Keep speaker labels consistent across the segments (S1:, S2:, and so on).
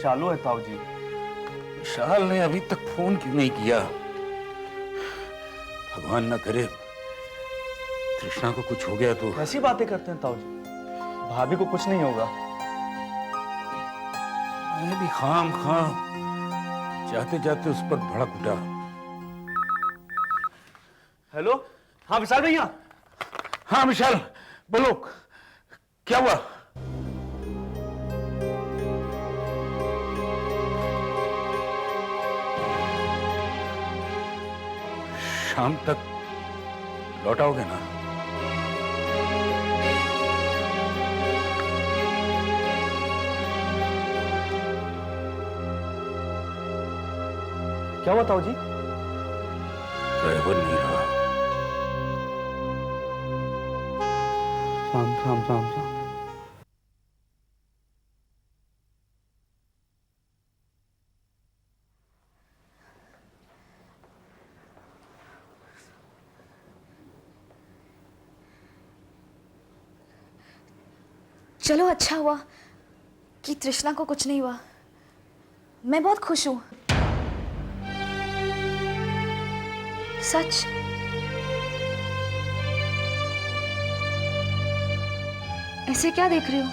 S1: चालू है ताऊ जी।
S2: विशाल ने अभी तक फोन क्यों नहीं किया? भगवान न करे तृष्णा को कुछ हो गया तो।
S1: कैसी बातें करते हैं ताऊ जी, भाभी को कुछ नहीं होगा।
S2: मैं भी खाम जाते जाते उस पर भड़क उठा।
S1: हेलो, हाँ विशाल भैया।
S2: हाँ विशाल बोलो, क्या हुआ? शाम तक लौटाओगे ना?
S1: क्या हुआ ताऊ जी?
S2: ड्राइवर नहीं रहा।
S1: राम राम राम राम।
S3: चलो अच्छा हुआ कि तृष्णा को कुछ नहीं हुआ। मैं बहुत खुश हूं। सच। ऐसे क्या देख रहे हो?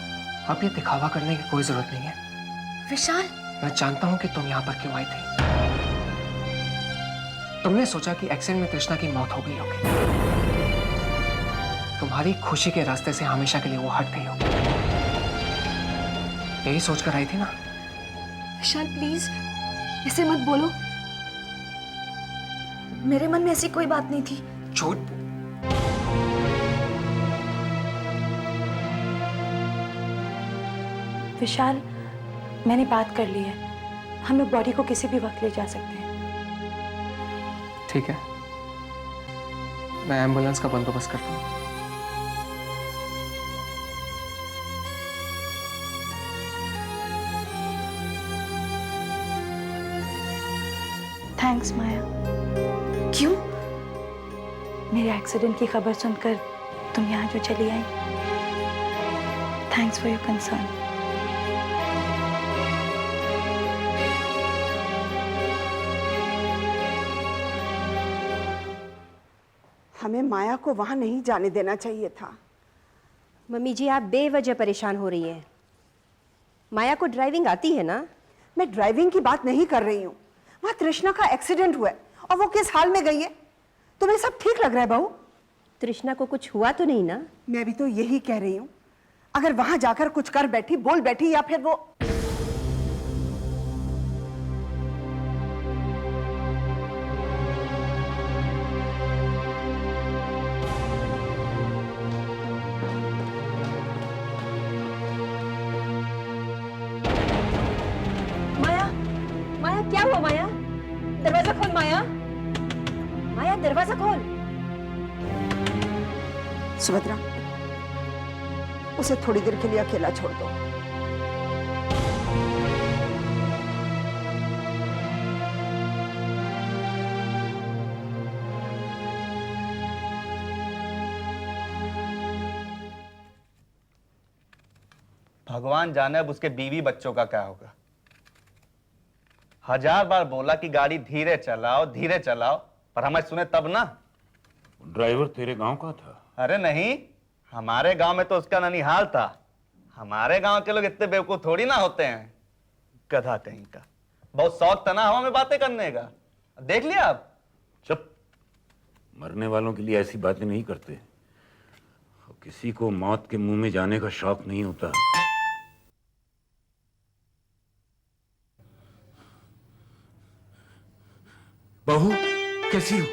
S4: अब ये दिखावा करने की कोई जरूरत नहीं है।
S3: विशाल,
S4: मैं जानता हूं कि तुम यहाँ पर क्यों आई थी। तुमने सोचा कि एक्सीडेंट में तृष्णा की मौत हो गई होगी। तुम्हारी खुशी के रास्ते से हमेशा के लिए वो हट गई होगी। यही सोचकर आई थी ना?
S3: विशाल प्लीज ऐसे मत बोलो। मेरे मन में ऐसी कोई बात नहीं थी।
S4: झूठ।
S5: विशाल, मैंने बात कर ली है। हम लोग बॉडी को किसी भी वक्त ले जा सकते हैं।
S4: ठीक है, मैं एम्बुलेंस का बंदोबस्त करता हूँ।
S5: थैंक्स माया।
S3: क्यों?
S5: मेरे एक्सीडेंट की खबर सुनकर तुम यहाँ जो चली आई। Thanks for your concern.
S6: हमें माया को वहां नहीं जाने देना चाहिए था।
S7: मम्मी जी, आप बेवजह परेशान हो रही हैं। माया को ड्राइविंग आती है ना?
S6: मैं ड्राइविंग की बात नहीं कर रही हूँ। वहां तृष्णा का एक्सीडेंट हुआ है और वो किस हाल में गई है। तुम्हें सब ठीक लग रहा है बहू?
S7: तृष्णा को कुछ हुआ तो नहीं ना?
S6: मैं भी तो यही कह रही हूँ। अगर वहां जाकर कुछ कर बैठी, बोल बैठी, या फिर वो
S7: माया, माया क्या हुआ? माया दरवाजा खोल। माया, माया दरवाजा खोल।
S6: सुभद्रा, उसे थोड़ी देर के लिए अकेला छोड़ दो।
S1: भगवान जाने अब उसके बीवी बच्चों का क्या होगा। 1000 बार बोला कि गाड़ी धीरे चलाओ, पर हमें सुने तब ना।
S2: ड्राइवर तेरे गांव का था?
S1: अरे नहीं, हमारे गांव में तो उसका ननिहाल था। हमारे गांव के लोग इतने बेवकूफ थोड़ी ना होते हैं। गधा कहीं का। बहुत शौक था ना हवा में बातें करने का। देख लिया आप?
S2: चुप। मरने वालों के लिए ऐसी बातें नहीं करते। किसी को मौत के मुंह में जाने का शौक नहीं होता। बहू कैसी हो?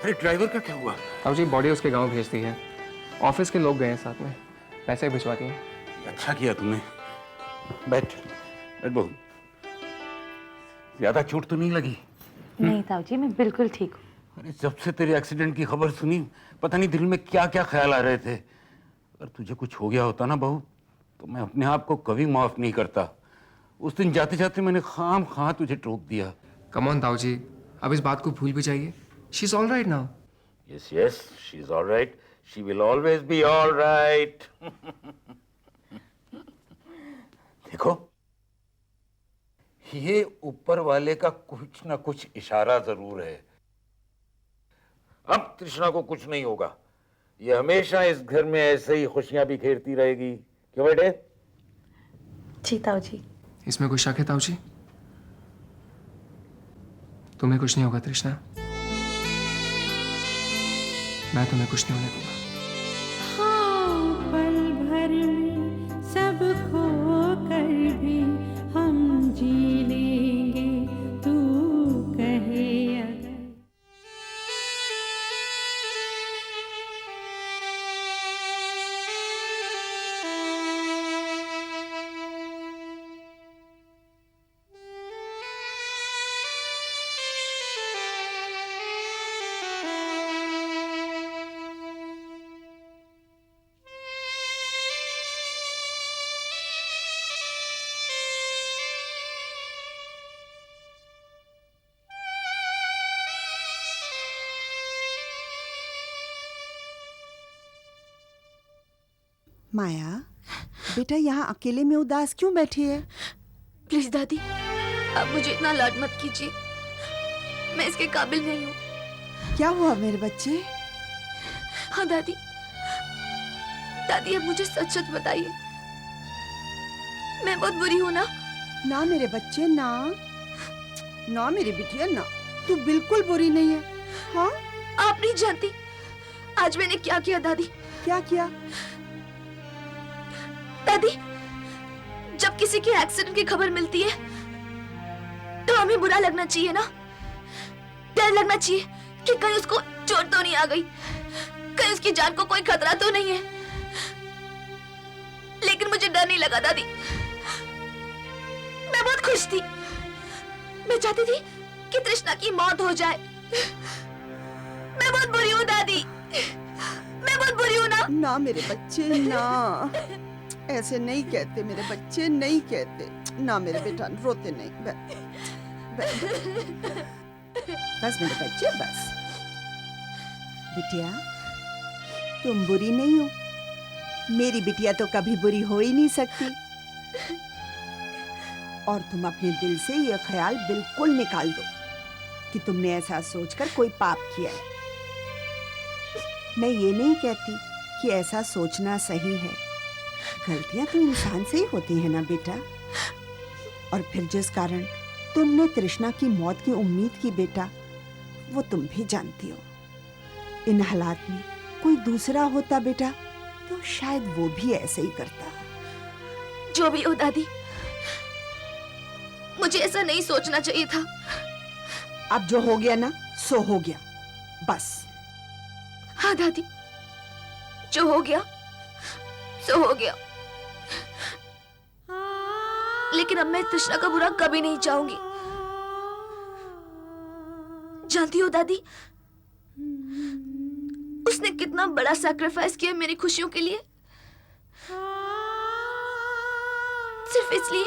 S2: अरे ड्राइवर का क्या हुआ?
S4: अब जी बॉडी उसके गांव भेज दी है। ऑफिस के लोग गए हैं साथ में, पैसे भिजवा दिए।
S2: अच्छा किया तुमने। बैठ बहू। ज्यादा चोट तो नहीं लगी?
S5: नहीं ताऊ जी, मैं बिल्कुल ठीक हूँ।
S2: अरे जब से तेरे एक्सीडेंट की खबर सुनी, पता नहीं दिल में क्या क्या ख्याल आ रहे थे। अगर तुझे कुछ हो गया होता ना बहू, तो मैं अपने आप को कभी माफ नहीं करता। उस दिन जाते जाते मैंने खाम खा तुझे टोक दिया।
S4: कम ऑन ताऊ जी, अब इस बात को भूल भी जाइए। She is all right now.
S2: Yes yes, she is all right. She will always be all right. देखो, ये ऊपर वाले का कुछ ना कुछ इशारा जरूर है। अब तृष्णा को कुछ नहीं होगा। ये हमेशा इस घर में ऐसे ही खुशियां बिखेरती रहेगी। क्यों बेटे?
S5: जी ताऊ जी।
S4: इसमें कोई शक है ताऊ जी? तुम्हें कुछ नहीं होगा तृष्णा, मैं तुम्हें कुछ नहीं होने दूंगा।
S8: हाँ, पल भर में सब खो कर भी हम जी लेंगे, तू कहे अगर।
S6: माया, बेटा यहाँ अकेले में उदास क्यों बैठी है?
S3: प्लीज दादी, आप मुझे इतना लाड मत कीजिए। मैं इसके काबिल नहीं हूँ।
S6: क्या हुआ मेरे बच्चे?
S3: हाँ दादी, दादी अब मुझे सच सच बताइए, मैं बहुत बुरी हूँ ना?
S6: ना मेरे बच्चे, ना ना मेरी बिटिया, ना तू बिल्कुल बुरी नहीं है। हाँ,
S3: आप नहीं जानती आज मैंने क्या किया दादी।
S6: क्या किया?
S3: दादी, जब किसी के एक्सीडेंट की खबर मिलती है तो हमें बुरा लगना चाहिए ना, डर लगना चाहिए कि कहीं उसको चोट तो नहीं आ गई, कहीं उसकी जान को कोई खतरा तो नहीं है। लेकिन मुझे डर नहीं लगा दादी, मैं बहुत खुश थी। मैं चाहती थी कि तृष्णा की मौत हो जाए। मैं बहुत बुरी हूँ दादी, मैं बहुत बुरी हूँ ना?
S6: ना मेरे बच्चे, ना ऐसे नहीं कहते मेरे बच्चे, नहीं कहते। ना मेरे बेटा, रोते नहीं। बस मेरे बच्चे, बस। बिटिया, तुम बुरी नहीं हो। मेरी बिटिया तो कभी बुरी हो ही नहीं सकती। और तुम अपने दिल से ये ख्याल बिल्कुल निकाल दो कि तुमने ऐसा सोचकर कोई पाप किया है। मैं ये नहीं कहती कि ऐसा सोचना सही है। गलतियां तो इंसान से ही होती हैं ना बेटा। और फिर जिस कारण तुमने तृष्णा की मौत की उम्मीद की बेटा, वो तुम भी जानती हो। इन हालात में कोई दूसरा होता बेटा तो शायद वो भी ऐसे ही करता।
S3: जो भी हो दादी, मुझे ऐसा नहीं सोचना चाहिए था।
S6: अब जो हो गया ना, सो हो गया, बस।
S3: हाँ दादी, जो हो गया सो हो गया। लेकिन अब मैं तृष्णा का बुरा कभी नहीं चाहूंगी। जानती हो दादी, उसने कितना बड़ा सैक्रिफाइस किया मेरी खुशियों के लिए, सिर्फ इसलिए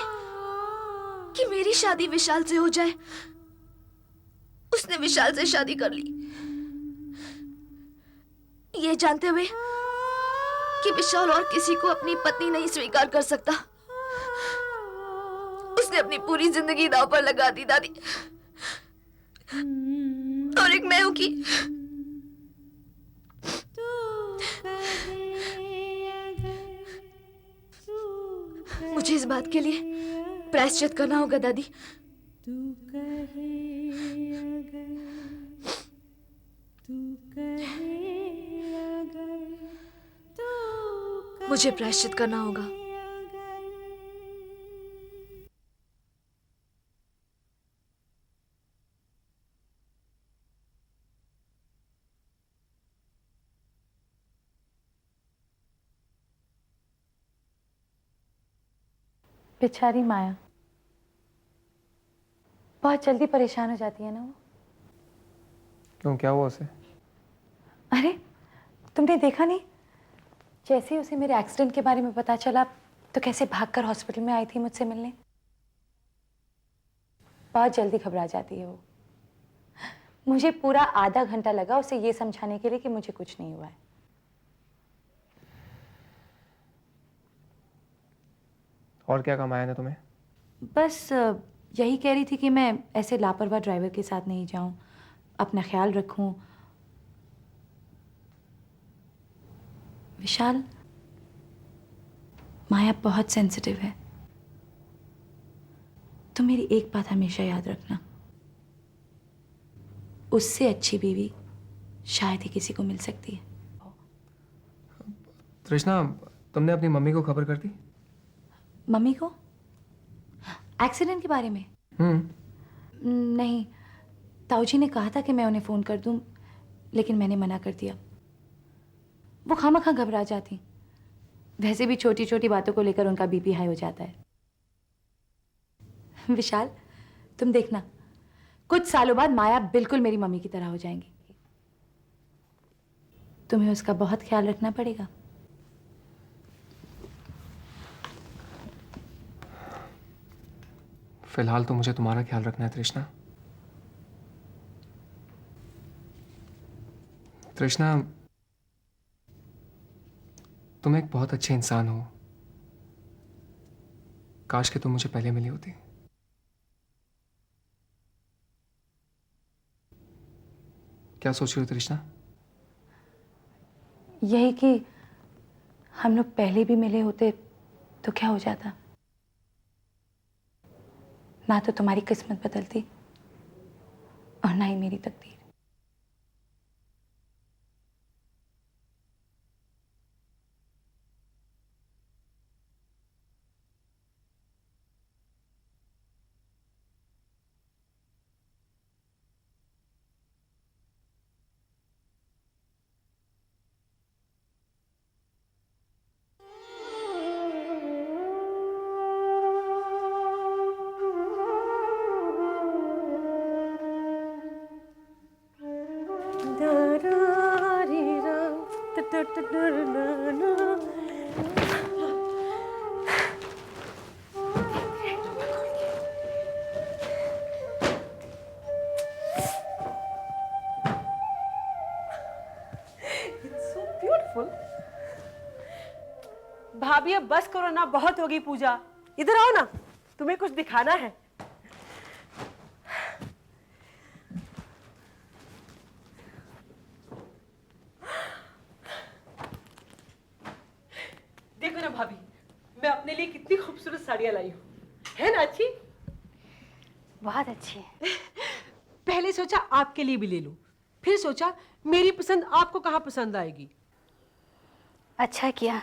S3: कि मेरी शादी विशाल से हो जाए। उसने विशाल से शादी कर ली, ये जानते हुए कि विशाल और किसी को अपनी पत्नी नहीं स्वीकार कर सकता। उसने अपनी पूरी जिंदगी दांव पर लगा दी दादी। और एक मैं हूं कि मुझे इस बात के लिए प्रायश्चित करना होगा दादी।
S8: तू कहे अगर, तू कहे अगर, तू
S3: मुझे प्रायश्चित करना होगा।
S5: बेचारी माया बहुत जल्दी परेशान हो जाती है ना वो।
S4: क्यों, क्या हुआ उसे?
S5: अरे तुमने देखा नहीं, जैसे ही उसे मेरे एक्सीडेंट के बारे में पता चला तो कैसे भागकर हॉस्पिटल में आई थी मुझसे मिलने। बहुत जल्दी घबरा जाती है वो। मुझे पूरा आधा घंटा लगा उसे ये समझाने के लिए कि मुझे कुछ नहीं हुआ है।
S4: और क्या कमाया ने तुम्हें?
S5: बस यही कह रही थी कि मैं ऐसे लापरवाह ड्राइवर के साथ नहीं जाऊं, अपना ख्याल रखूं। विशाल, माया बहुत सेंसिटिव है। तो मेरी एक बात हमेशा याद रखना, उससे अच्छी बीवी शायद ही किसी को मिल सकती है।
S4: तृष्णा, तुमने अपनी मम्मी को खबर कर दी?
S5: मम्मी को एक्सीडेंट के बारे में? नहीं, ताऊजी ने कहा था कि मैं उन्हें फ़ोन कर दूं, लेकिन मैंने मना कर दिया। वो खामखा घबरा जाती। वैसे भी छोटी छोटी बातों को लेकर उनका बीपी हाई हो जाता है। विशाल, तुम देखना, कुछ सालों बाद माया बिल्कुल मेरी मम्मी की तरह हो जाएंगी। तुम्हें उसका बहुत ख्याल रखना पड़ेगा।
S4: फिलहाल तो मुझे तुम्हारा ख्याल रखना है तृष्णा। तृष्णा, तुम एक बहुत अच्छे इंसान हो। काश कि तुम मुझे पहले मिली होती। क्या सोच रही हो तृष्णा?
S5: यही कि हम लोग पहले भी मिले होते तो क्या हो जाता। ना तो तुम्हारी किस्मत बदलती और ना ही मेरी तकदीर।
S7: भाभी अब बस करो ना, बहुत होगी पूजा। इधर आओ ना, तुम्हें कुछ दिखाना है। देखो ना भाभी, मैं अपने लिए कितनी खूबसूरत साड़ियां लाई हूँ। है ना अच्छी?
S9: बहुत अच्छी है।
S7: पहले सोचा आपके लिए भी ले लूं, फिर सोचा मेरी पसंद आपको कहाँ पसंद आएगी।
S9: अच्छा किया।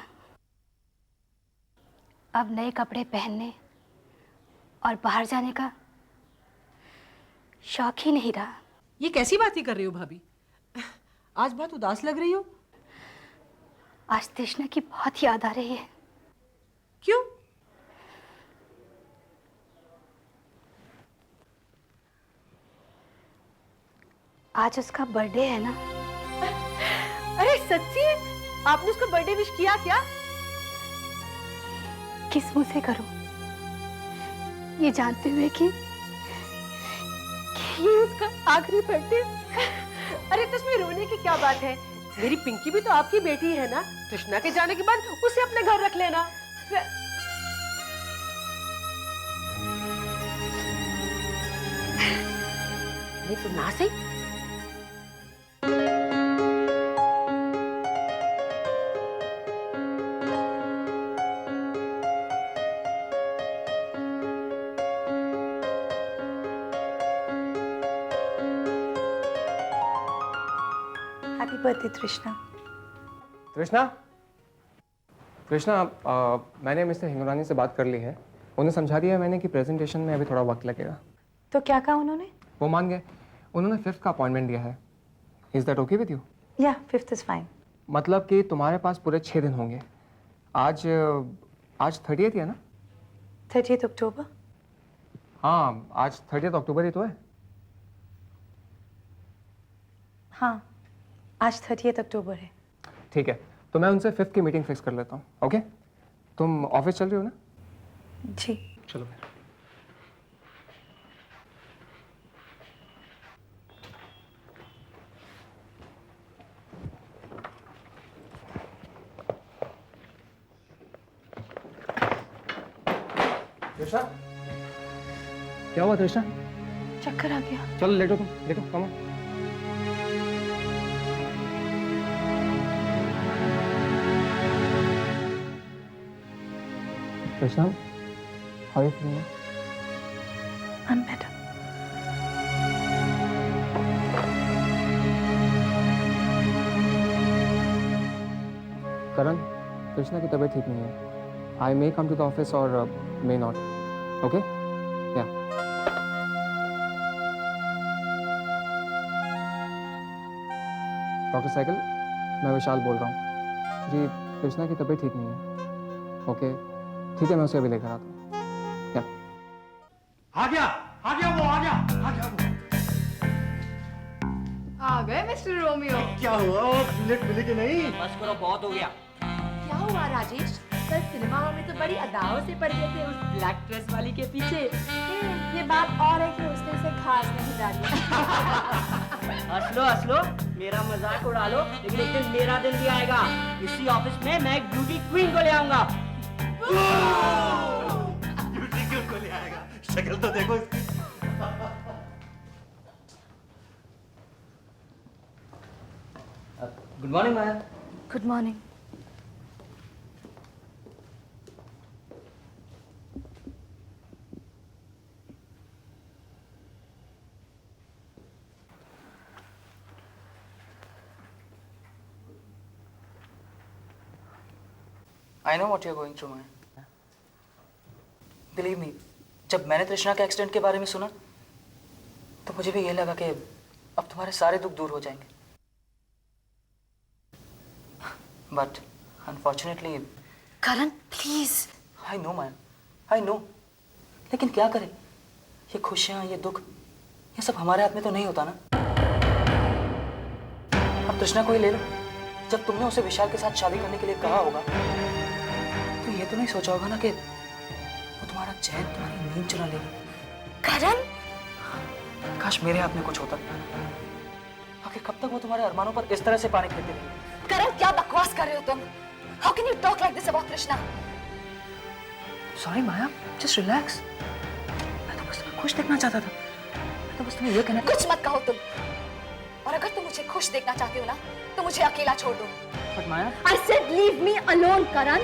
S9: अब नए कपड़े पहनने और बाहर जाने का शौक ही नहीं रहा।
S7: ये कैसी बातें कर रही हो भाभी? आज बहुत उदास लग रही हो।
S9: आज तृष्णा की बहुत याद आ रही है।
S7: क्यों?
S9: आज उसका बर्थडे है ना।
S7: अरे सच्ची? आपने उसका बर्थडे विश किया क्या?
S9: किस मुंह से करूं, ये जानते हुए कि ये उसका आखिरी बर्थडे।
S7: अरे तो इसमें रोने की क्या बात है? मेरी पिंकी भी तो आपकी बेटी है ना। तृष्णा के जाने के बाद उसे अपने घर रख लेना। नहीं तो ना सही।
S5: हैप्पी बर्थडे तृष्णा।
S4: तृष्णा, तृष्णा, मैंने मिस्टर हिंगोरानी से बात कर ली है। उन्हें समझा दिया है मैंने कि प्रेजेंटेशन में अभी थोड़ा वक्त लगेगा।
S5: तो क्या कहा उन्होंने?
S4: वो मान गए। उन्होंने 5th का अपॉइंटमेंट दिया है। Is that okay with you?
S5: या 5th इज फाइन।
S4: मतलब कि तुम्हारे पास पूरे 6 दिन होंगे। आज 30th है ना?
S5: 30th अक्टूबर।
S4: हाँ, आज 30th अक्टूबर ही तो है।
S5: हाँ, आज 30th अक्टूबर है।
S4: ठीक है, तो मैं उनसे 5th की मीटिंग फिक्स कर लेता हूँ। ओके, तुम ऑफिस चल रही हो ना?
S5: जी।
S4: चलो फिर। क्या हुआ तृष्णा?
S5: चक्कर आ गया।
S4: चलो लेटो तुम, लेटो, कम। Trishna, how are you feeling?
S5: I'm better.
S4: Karan, Krishna की तबीयत ठीक नहीं है। I may come to the office और may not. Okay? Yeah. Doctor cycle, मैं विशाल बोल रहा हूँ जी। कृष्णा की तबीयत ठीक नहीं है। ओके, ठीक है, मैं उसे अभी लेकर आता हूँ। या।
S2: आ गया वो, आ गया वो।
S5: आ गए मिस्टर रोमियो।
S10: क्या हुआ? बुलेट मिली कि नहीं?
S11: बस करो, बहुत हो गया।
S7: क्या हुआ राजेश? कल सिनेमा हॉल में तो बड़ी अदाओं से पड़ गए थे उस ब्लैक ड्रेस वाली के पीछे।
S8: ये बात और है कि उसने उसे खास नहीं डाली।
S11: हंस लो, मेरा मजाक उड़ा लो, लेकिन एक दिन मेरा दिन भी आएगा। इसी ऑफिस में मैं एक ब्यूटी क्वीन को ले आऊंगा।
S10: ब्यूटी क्वीन को ले आएगा? शक्ल तो देखो इसकी।
S11: Good morning Maya.
S5: Good morning.
S11: I know what you're going through, Maya. Believe me, जब मैंने तृष्णा के एक्सीडेंट के बारे में सुना तो मुझे भी ये लगा कि अब तुम्हारे सारे दुख दूर हो जाएंगे। But unfortunately,
S5: Karan please.
S11: I know, Maya. I know. लेकिन क्या करें? ये खुशियाँ, ये दुख, ये सब हमारे हाथ में तो नहीं होता ना। अब तृष्णा को ही ले लो। जब तुमने उसे विशाल के साथ शादी करने के लिए कहा होगा तो ये तो नहीं सोचा होगा ना कि वो तुम्हारा चैन, तुम्हारी नींद चुरा लेगी।
S5: करण,
S11: काश मेरे हाथ में कुछ होता। आखिर कब तक वो तुम्हारे अरमानों पर इस तरह से पानी फेरती रहेगी?
S5: करण क्या बकवास कर रहे हो तुम? How can you talk like this about Krishna?
S11: Sorry Maya, just relax. मैं तो बस तुम्हें खुश देखना चाहता था। मैं तो बस तुम्हें ये कहना।
S5: कुछ मत कहो तुम। और अगर तुम मुझे खुश देखना चाहते हो ना, तो मुझे अकेला छोड़ दो।
S11: But Maya,
S8: I said leave me alone, Karan.